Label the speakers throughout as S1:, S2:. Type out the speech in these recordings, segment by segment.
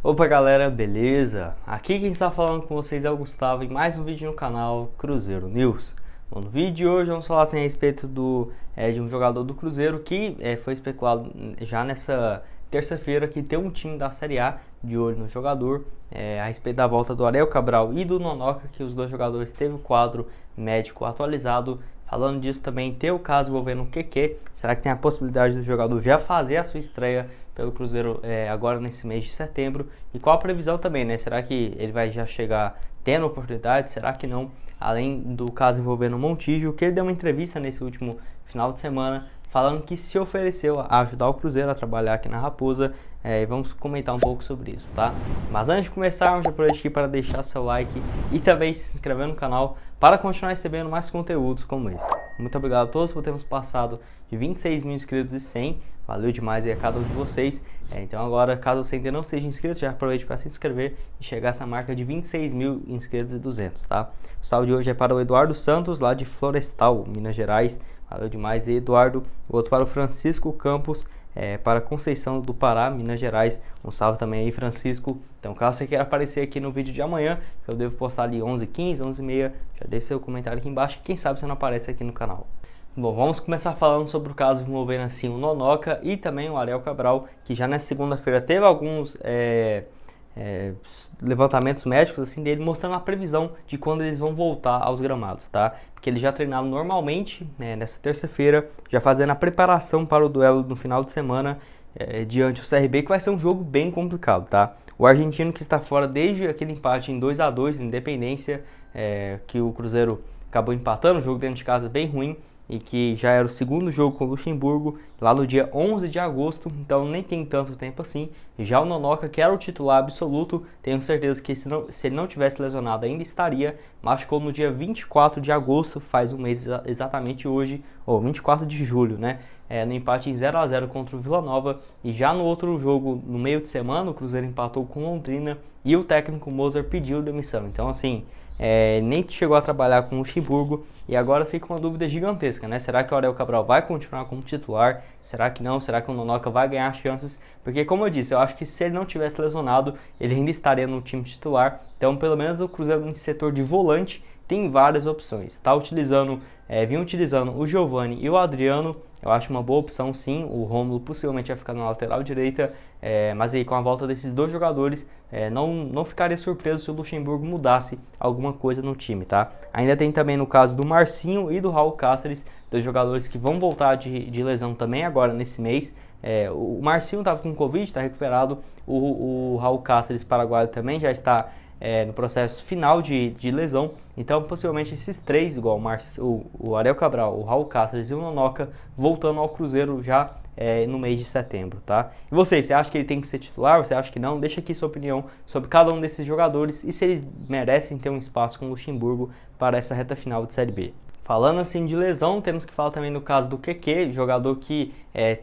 S1: Opa galera, beleza? Aqui quem está falando com vocês é o Gustavo em mais um vídeo no canal Cruzeiro News. Bom, no vídeo de hoje vamos falar a respeito de um jogador do Cruzeiro que foi especulado já nessa terça-feira que tem um time da Série A de olho no jogador, a respeito da volta do Ariel Cabral e do Nonoca, que os dois jogadores teve o quadro médico atualizado. Falando disso também, tem o caso envolvendo o QQ. Será que tem a possibilidade do jogador já fazer a sua estreia pelo Cruzeiro agora nesse mês de setembro? E qual a previsão também, né? Será que ele vai já chegar tendo oportunidade? Será que não? Além do caso envolvendo o Montijo, que ele deu uma entrevista nesse último final de semana, falando que se ofereceu a ajudar o Cruzeiro a trabalhar aqui na Raposa. E vamos comentar um pouco sobre isso, tá? Mas antes de começarmos, já aproveito aqui para deixar seu like e também se inscrever no canal para continuar recebendo mais conteúdos como esse. Muito obrigado a todos por termos passado de 26 mil inscritos e 100. Valeu demais aí a cada um de vocês. Então agora, caso você ainda não seja inscrito, já aproveite para se inscrever e chegar a essa marca de 26 mil inscritos e 200, tá? O salve de hoje é para o Eduardo Santos, lá de Florestal, Minas Gerais. Valeu demais, Eduardo. O outro para o Francisco Campos, para Conceição do Pará, Minas Gerais. Um salve também aí, Francisco. Então, caso você queira aparecer aqui no vídeo de amanhã, que eu devo postar ali 11h15, 11h30, já deixe seu comentário aqui embaixo, que quem sabe você não aparece aqui no canal. Bom, vamos começar falando sobre o caso envolvendo assim o Nonoca e também o Ariel Cabral, que já nessa segunda-feira teve alguns levantamentos médicos assim dele, mostrando a previsão de quando eles vão voltar aos gramados, tá? Porque eles já treinaram normalmente nessa terça-feira, já fazendo a preparação para o duelo no final de semana diante do CRB, que vai ser um jogo bem complicado, tá? O argentino que está fora desde aquele empate em 2-2 Independência, que o Cruzeiro acabou empatando, um jogo dentro de casa bem ruim, e que já era o segundo jogo com o Luxemburgo, lá no dia 11 de agosto, então nem tem tanto tempo assim. Já o Nonoca, que era o titular absoluto, tenho certeza que se ele não tivesse lesionado ainda estaria, machucou no dia 24 de agosto, faz um mês exatamente hoje, ou 24 de julho, né? No empate em 0-0 contra o Vila Nova. E já no outro jogo, no meio de semana, o Cruzeiro empatou com Londrina e o técnico Mozart pediu demissão. Então assim, nem chegou a trabalhar com o Luxemburgo e agora fica uma dúvida gigantesca, né? Será que o Ariel Cabral vai continuar como titular? Será que não? Será que o Nonoca vai ganhar chances? Porque, como eu disse, eu acho que se ele não tivesse lesionado, ele ainda estaria no time titular. Então, pelo menos o Cruzeiro nesse setor de volante tem várias opções. Vinha utilizando o Giovani e o Adriano. Eu acho uma boa opção, sim. O Rômulo possivelmente vai ficar na lateral direita, mas aí com a volta desses dois jogadores, não ficaria surpreso se o Luxemburgo mudasse alguma coisa no time, tá? Ainda tem também no caso do Marcinho e do Raul Cáceres, dois jogadores que vão voltar de lesão também agora nesse mês. O Marcinho estava com Covid, está recuperado. O Raul Cáceres, paraguaio, também já está no processo final de lesão. Então possivelmente esses três, igual o Ariel Cabral, o Raul Cáceres e o Nonoca, voltando ao Cruzeiro já no mês de setembro, tá? E você acha que ele tem que ser titular? Você acha que não? Deixa aqui sua opinião sobre cada um desses jogadores e se eles merecem ter um espaço com o Luxemburgo para essa reta final de Série B. Falando assim de lesão, temos que falar também do caso do QQ, jogador que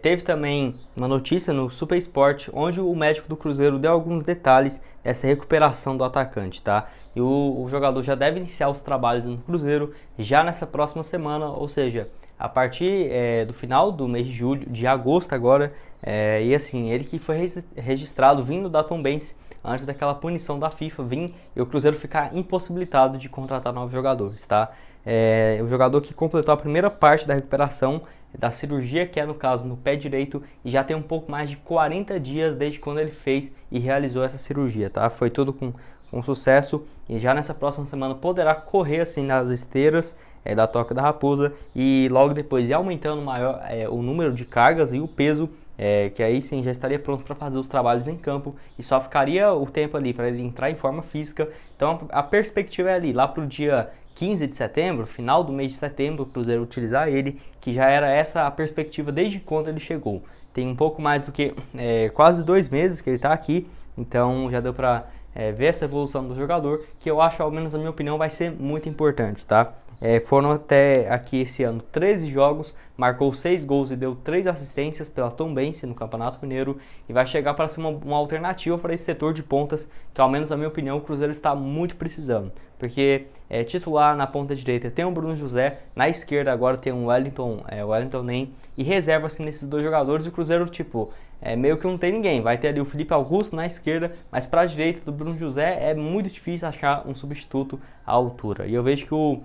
S1: teve também uma notícia no Super Sport, onde o médico do Cruzeiro deu alguns detalhes dessa recuperação do atacante, tá? E o jogador já deve iniciar os trabalhos no Cruzeiro já nessa próxima semana, ou seja, a partir do final do mês de agosto agora, e assim, ele que foi registrado vindo da Tombense, antes daquela punição da FIFA e o Cruzeiro ficar impossibilitado de contratar novos jogadores, tá? O jogador que completou a primeira parte da recuperação da cirurgia, que é no caso no pé direito, e já tem um pouco mais de 40 dias desde quando ele fez e realizou essa cirurgia, tá? Foi tudo com sucesso e já nessa próxima semana poderá correr assim nas esteiras da Toca da Raposa e logo depois ir aumentando o número de cargas e o peso, que aí sim já estaria pronto para fazer os trabalhos em campo e só ficaria o tempo ali para ele entrar em forma física. Então a perspectiva é ali, lá para o dia 15 de setembro, final do mês de setembro, o Cruzeiro utilizar ele, que já era essa a perspectiva desde quando ele chegou. Tem um pouco mais do que quase 2 meses que ele está aqui, então já deu para ver essa evolução do jogador, que eu acho, ao menos na minha opinião, vai ser muito importante, tá? Foram até aqui esse ano 13 jogos, marcou 6 gols e deu 3 assistências pela Tombense no Campeonato Mineiro e vai chegar para ser uma alternativa para esse setor de pontas que, ao menos na minha opinião, o Cruzeiro está muito precisando. Porque titular na ponta direita tem o Bruno José, na esquerda agora tem o Wellington Nem, e reserva-se nesses dois jogadores. O Cruzeiro meio que não tem ninguém. Vai ter ali o Felipe Augusto na esquerda, mas para a direita do Bruno José é muito difícil achar um substituto à altura. E eu vejo que o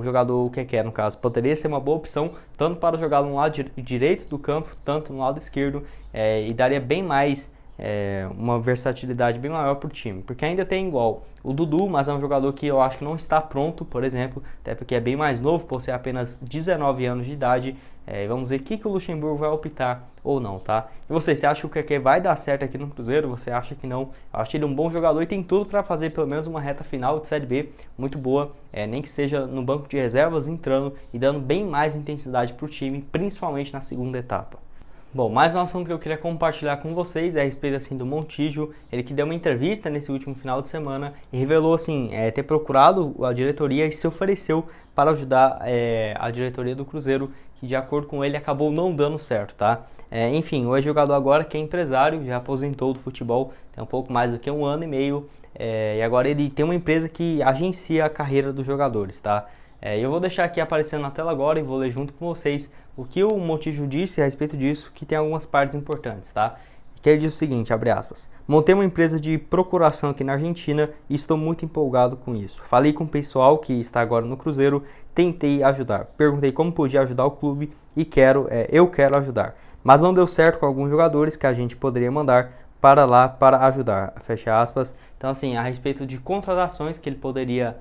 S1: jogador, o que no caso, poderia ser uma boa opção, tanto para jogar no lado direito do campo, tanto no lado esquerdo, e daria bem mais, uma versatilidade bem maior para o time, porque ainda tem igual o Dudu, mas é um jogador que eu acho que não está pronto, por exemplo, até porque é bem mais novo, por ser apenas 19 anos de idade. Vamos ver o que o Luxemburgo vai optar ou não, tá? E você acha que o Keke vai dar certo aqui no Cruzeiro? Você acha que não? Eu acho ele um bom jogador e tem tudo para fazer pelo menos uma reta final de Série B muito boa, nem que seja no banco de reservas, entrando e dando bem mais intensidade para o time, principalmente na segunda etapa. Bom, mais um assunto que eu queria compartilhar com vocês é a respeito assim, do Montijo, ele que deu uma entrevista nesse último final de semana e revelou assim, ter procurado a diretoria e se ofereceu para ajudar a diretoria do Cruzeiro, que de acordo com ele acabou não dando certo, tá? Enfim, o ex-jogador agora que é empresário, já aposentou do futebol, tem um pouco mais do que 1 ano e meio, e agora ele tem uma empresa que agencia a carreira dos jogadores, tá? Eu vou deixar aqui aparecendo na tela agora e vou ler junto com vocês o que o Montijo disse a respeito disso, que tem algumas partes importantes, tá? Que ele diz o seguinte, abre aspas: montei uma empresa de procuração aqui na Argentina e estou muito empolgado com isso. Falei com o pessoal que está agora no Cruzeiro, tentei ajudar. Perguntei como podia ajudar o clube e eu quero ajudar. Mas não deu certo com alguns jogadores que a gente poderia mandar para lá para ajudar. Fecha aspas. Então assim, a respeito de contratações que ele poderia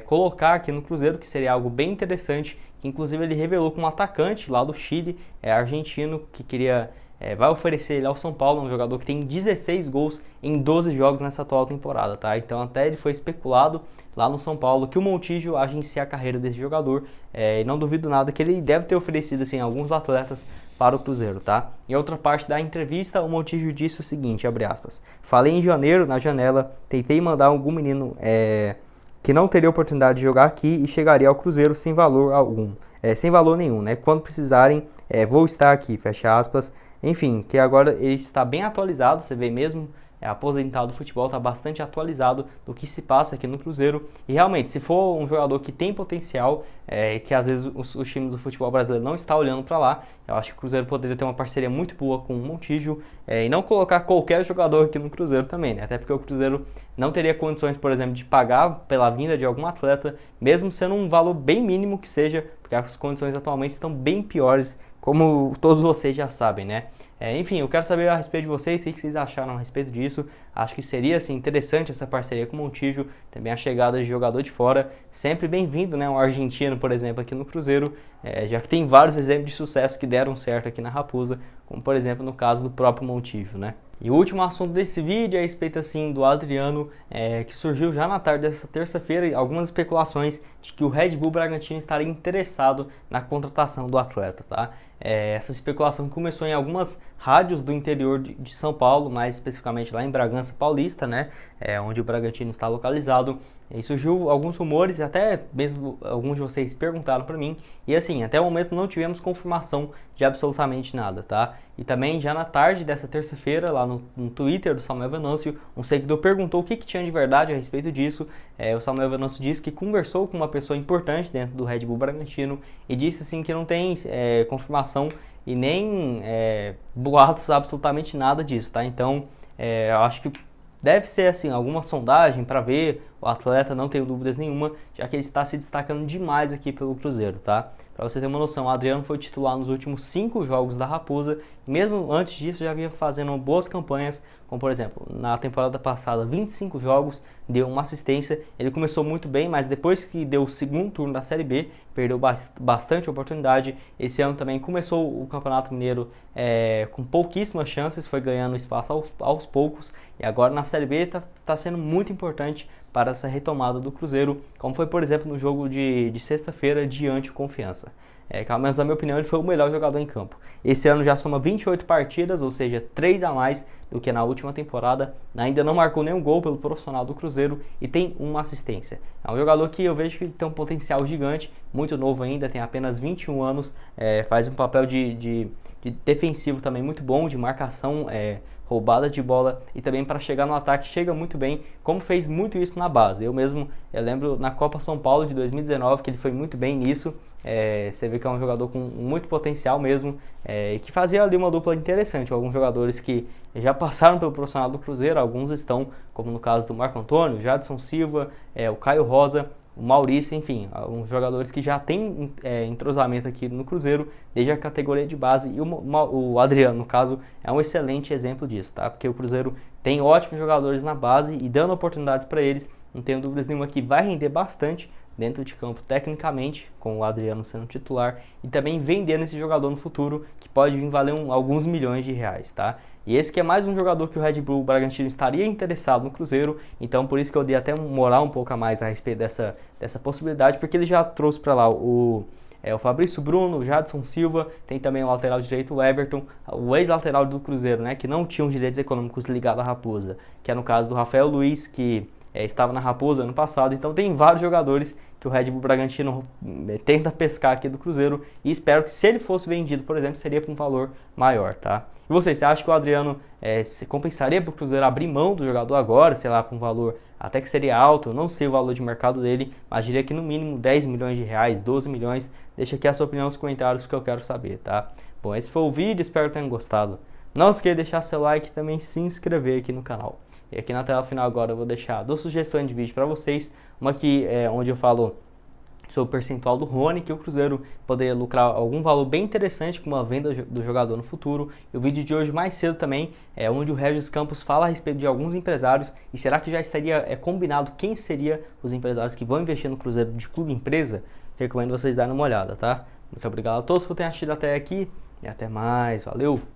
S1: colocar aqui no Cruzeiro, que seria algo bem interessante, que inclusive ele revelou com um atacante lá do Chile, argentino, que queria, vai oferecer ele ao São Paulo, um jogador que tem 16 gols em 12 jogos nessa atual temporada, tá? Então até ele foi especulado lá no São Paulo que o Montijo agencia a carreira desse jogador, e não duvido nada que ele deve ter oferecido assim, alguns atletas para o Cruzeiro, tá? Em outra parte da entrevista, o Montijo disse o seguinte, abre aspas: falei em janeiro na janela, tentei mandar algum menino que não teria oportunidade de jogar aqui e chegaria ao Cruzeiro sem valor algum, sem valor nenhum, né? Quando precisarem, vou estar aqui, fecha aspas. Enfim, que agora ele está bem atualizado, você vê mesmo, aposentado do futebol, está bastante atualizado do que se passa aqui no Cruzeiro. E realmente, se for um jogador que tem potencial, que às vezes os times do futebol brasileiro não estão olhando para lá, eu acho que o Cruzeiro poderia ter uma parceria muito boa com o Montijo, e não colocar qualquer jogador aqui no Cruzeiro também, né? Até porque o Cruzeiro não teria condições, por exemplo, de pagar pela vinda de algum atleta, mesmo sendo um valor bem mínimo que seja, porque as condições atualmente estão bem piores, como todos vocês já sabem, né? Enfim, eu quero saber a respeito de vocês, o que vocês acharam a respeito disso. Acho que seria assim, interessante essa parceria com o Montijo, também a chegada de jogador de fora, sempre bem-vindo, né? Um argentino, por exemplo, aqui no Cruzeiro, já que tem vários exemplos de sucesso que deram certo aqui na Raposa, como por exemplo no caso do próprio Montijo, né? E o último assunto desse vídeo é a respeito assim, do Adriano, que surgiu já na tarde dessa terça-feira algumas especulações de que o Red Bull Bragantino estaria interessado na contratação do atleta, tá? Essa especulação começou em algumas rádios do interior de São Paulo, mais especificamente lá em Bragança Paulista, né? Onde o Bragantino está localizado. E surgiu alguns rumores, até mesmo alguns de vocês perguntaram para mim, e assim, até o momento não tivemos confirmação de absolutamente nada, tá? E também já na tarde dessa terça-feira, lá no Twitter do Samuel Venâncio, um seguidor perguntou o que tinha de verdade a respeito disso. O Samuel Venâncio disse que conversou com uma pessoa importante dentro do Red Bull Bragantino e disse assim que não tem confirmação e nem boatos, absolutamente nada disso, tá? Então, eu acho que deve ser assim, alguma sondagem para ver o atleta, não tenho dúvidas nenhuma, já que ele está se destacando demais aqui pelo Cruzeiro, tá? Para você ter uma noção, o Adriano foi titular nos últimos 5 jogos da Raposa, e mesmo antes disso já vinha fazendo boas campanhas, como por exemplo, na temporada passada, 25 jogos, deu uma assistência. Ele começou muito bem, mas depois que deu o segundo turno da Série B, perdeu bastante oportunidade. Esse ano também começou o Campeonato Mineiro com pouquíssimas chances, foi ganhando espaço aos poucos, e agora na Série B está sendo muito importante para essa retomada do Cruzeiro, como foi, por exemplo, no jogo de sexta-feira diante do Confiança. Pelo menos na minha opinião, ele foi o melhor jogador em campo. Esse ano já soma 28 partidas, ou seja, 3 a mais do que na última temporada. Ainda não marcou nenhum gol pelo profissional do Cruzeiro e tem uma assistência. É um jogador que eu vejo que tem um potencial gigante, muito novo ainda, tem apenas 21 anos, faz um papel de defensivo também muito bom, de marcação, roubada de bola e também para chegar no ataque chega muito bem, como fez muito isso na base. Eu lembro na Copa São Paulo de 2019 que ele foi muito bem nisso. Você vê que é um jogador com muito potencial mesmo, e que fazia ali uma dupla interessante. Alguns jogadores que já passaram pelo profissional do Cruzeiro, alguns estão, como no caso do Marco Antônio, Jadson Silva, o Caio Rosa, o Maurício, enfim, alguns jogadores que já têm entrosamento aqui no Cruzeiro desde a categoria de base, e o Adriano, no caso, é um excelente exemplo disso, tá? Porque o Cruzeiro tem ótimos jogadores na base e dando oportunidades para eles, não tenho dúvidas nenhuma que vai render bastante dentro de campo tecnicamente, com o Adriano sendo titular, e também vendendo esse jogador no futuro, que pode vir valer alguns milhões de reais, tá? E esse que é mais um jogador que o Red Bull Bragantino estaria interessado no Cruzeiro, então por isso que eu dei até moral um pouco a mais a respeito dessa possibilidade, porque ele já trouxe para lá o Fabrício Bruno, o Jadson Silva, tem também o lateral direito, o Everton, o ex-lateral do Cruzeiro, né, que não tinha os direitos econômicos ligados à Raposa, que é no caso do Rafael Luiz, que estava na Raposa ano passado. Então tem vários jogadores que o Red Bull Bragantino tenta pescar aqui do Cruzeiro, e espero que, se ele fosse vendido, por exemplo, seria por um valor maior, tá? E você acha que o Adriano se compensaria para o Cruzeiro abrir mão do jogador agora, sei lá, com um valor até que seria alto? Eu não sei o valor de mercado dele, mas diria que no mínimo 10 milhões de reais, 12 milhões. Deixa aqui a sua opinião nos comentários, porque eu quero saber, tá? Bom, esse foi o vídeo, espero que tenham gostado. Não esqueça de deixar seu like e também se inscrever aqui no canal. E aqui na tela final agora eu vou deixar 2 sugestões de vídeo para vocês. Uma aqui onde eu falo sobre o percentual do Rony, que o Cruzeiro poderia lucrar algum valor bem interessante com uma venda do jogador no futuro. E o vídeo de hoje mais cedo também é onde o Regis Campos fala a respeito de alguns empresários. E será que já estaria combinado quem seriam os empresários que vão investir no Cruzeiro de clube empresa? Recomendo vocês darem uma olhada, tá? Muito obrigado a todos por terem assistido até aqui e até mais. Valeu!